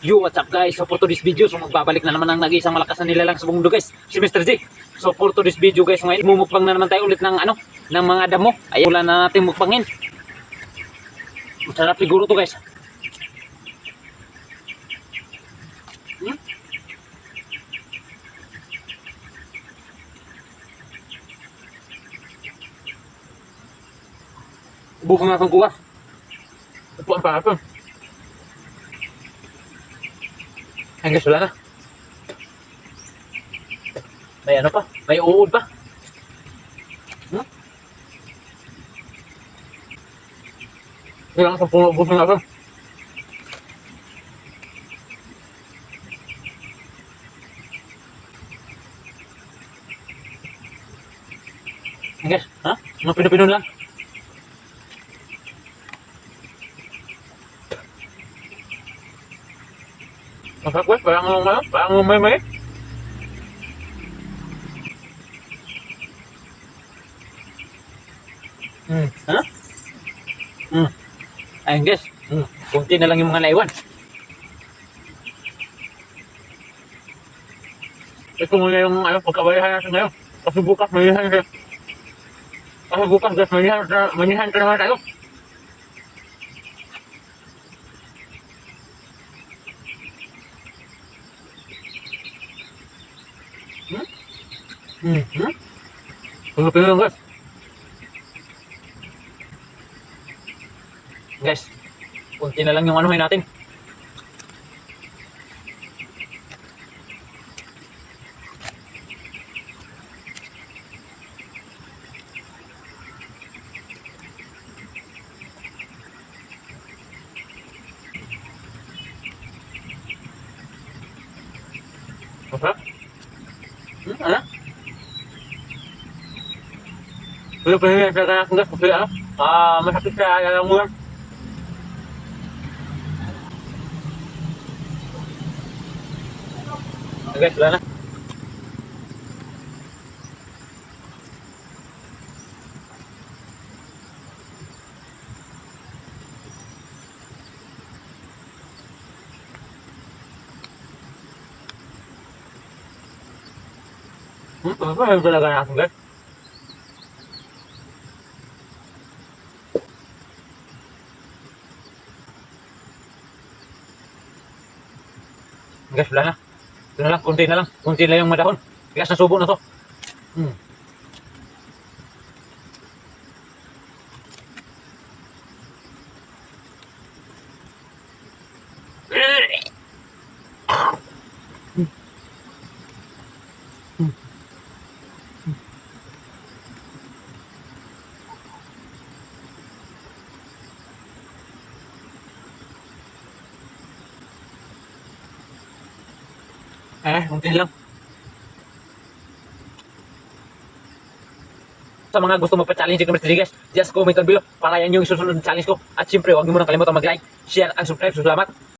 Yo, what's up guys? So for today's video, so magbabalik na naman ang nag-iisang malakas na nilalang sa mundo guys, si Mr. J. So for today's video guys, ngayon mumukbang na naman tayo ulit ng ng mga damo. Ay wala na natin mukbangin. Masarap siguro to guys. Hmm? Bukan nga kang kuha. Ito ang parapon. Ay guys, wala na. May ano pa? May uod pa. Hmm? Kailangan sa puno ubusin natin. Ay guys, ha? Mga pino-pino lang. Masarap guys, parang may. Ha? Ayun guys, kunti na lang yung mga naiwan. Ito muna yung pagkabayahan natin ngayon. Kasi bukas manihan guys, manihan ka naman tayo. Pino-pino lang guys. Guys, kunti na lang yung anuhin natin. Masarap? Ano? Pino-pino lang talaga natin guys kasi masakit sa lalamunan. Guys, wala na. Apa yang talaga natin guys? Guys, wala na. Ito na lang, kunti na lang. Kunti na yung madahon. Bigas na subo na to. Kunti lang. Sa mga gusto magpa-challenge kay Mr. Digas, just comment down below para yan yung susunod na challenge ko. At syempre, huwag niyo muna kalimutan mag-like, share, and subscribe. Salamat!